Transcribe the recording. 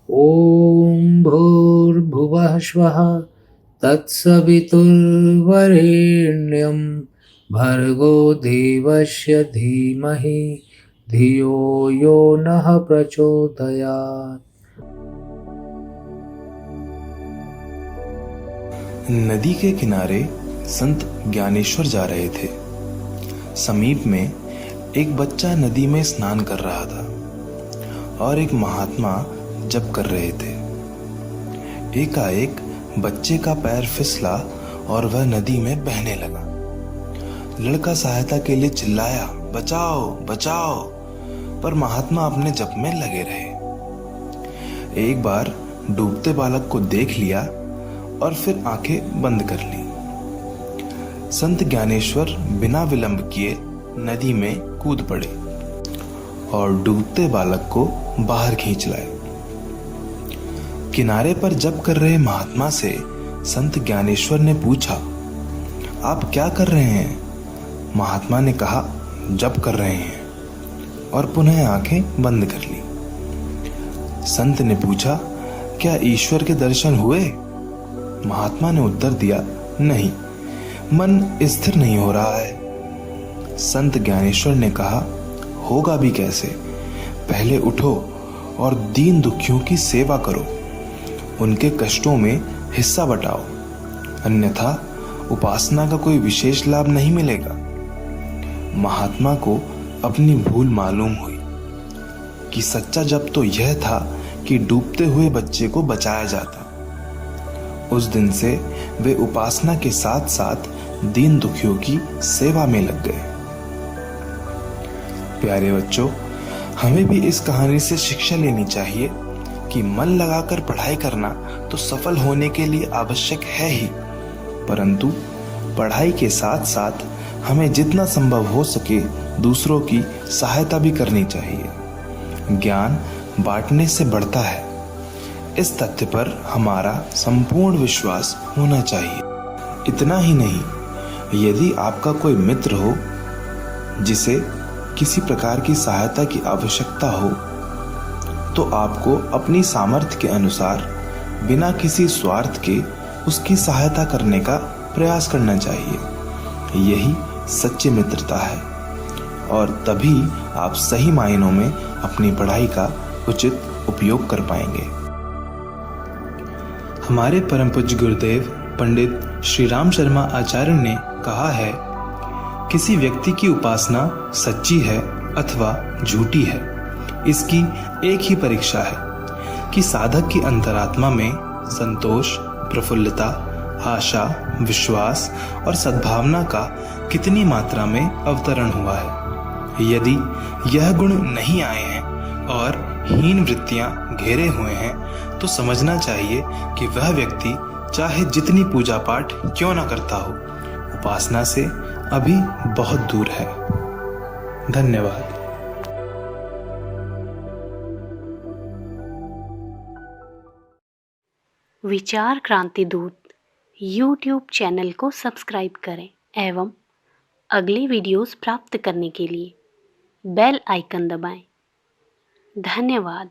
ॐ भूर्भुवः स्वः तत्सवितुर्वरेण्यं भर्गो देवस्य धीमहि धियो यो नः प्रचोदयात्। नदी के किनारे संत ज्ञानेश्वर जा रहे थे। समीप में एक बच्चा नदी में स्नान कर रहा था और एक महात्मा जप कर रहे थे। एकाएक बच्चे का पैर फिसला और वह नदी में बहने लगा। लड़का सहायता के लिए चिल्लाया, बचाओ बचाओ, पर महात्मा अपने जप में लगे रहे। एक बार डूबते बालक को देख लिया और फिर आंखें बंद कर ली। संत ज्ञानेश्वर बिना विलंब किए नदी में कूद पड़े और डूबते बालक को बाहर खींच लाए। किनारे पर जप कर रहे महात्मा से संत ज्ञानेश्वर ने पूछा, आप क्या कर रहे हैं? महात्मा ने कहा, जप कर रहे हैं, और पुनः आंखें बंद कर ली। संत ने पूछा, क्या ईश्वर के दर्शन हुए? महात्मा ने उत्तर दिया, नहीं, मन स्थिर नहीं हो रहा है। संत ज्ञानेश्वर ने कहा, होगा भी कैसे? पहले उठो और दीन दुखियों की सेवा करो, उनके कष्टों में हिस्सा बटाओ, अन्यथा उपासना का कोई विशेष लाभ नहीं मिलेगा। महात्मा को अपनी भूल मालूम हुई कि सच्चा जप तो यह था कि डूबते हुए बच्चे को बचाया जाता। उस दिन से वे उपासना के साथ साथ दीन दुखियों की सेवा में लग गए। प्यारे बच्चों, हमें भी इस कहानी से शिक्षा लेनी चाहिए कि मन लगाकर पढ़ाई करना तो सफल होने के लिए आवश्यक है ही, परंतु पढ़ाई के साथ साथ हमें जितना संभव हो सके दूसरों की सहायता भी करनी चाहिए। ज्ञान बांटने से बढ़ता है, इस तथ्य पर हमारा संपूर्ण विश्वास होना चाहिए। इतना ही नहीं, यदि आपका कोई मित्र हो जिसे किसी प्रकार की सहायता की आवश्यकता हो, तो आपको अपनी सामर्थ्य के अनुसार बिना किसी स्वार्थ के उसकी सहायता करने का प्रयास करना चाहिए। यही सच्ची मित्रता है और तभी आप सही मायनों में अपनी पढ़ाई का उचित उपयोग कर पाएंगे। हमारे परम पूज्य गुरुदेव पंडित श्री राम शर्मा आचार्य ने कहा है, किसी व्यक्ति की उपासना सच्ची है अथवा झूठी है, इसकी एक ही परीक्षा है कि साधक की अंतरात्मा में संतोष, प्रफुल्लता, आशा, विश्वास और सद्भावना का कितनी मात्रा में अवतरण हुआ है। यदि यह गुण नहीं आए हैं और हीन वृत्तियां घेरे हुए हैं, तो समझना चाहिए कि वह व्यक्ति चाहे जितनी पूजा पाठ क्यों न करता हो, उपासना से अभी बहुत दूर है। धन्यवाद। विचार क्रांति दूत YouTube चैनल को सब्सक्राइब करें एवं अगली वीडियोस प्राप्त करने के लिए बेल आइकन दबाएं। धन्यवाद।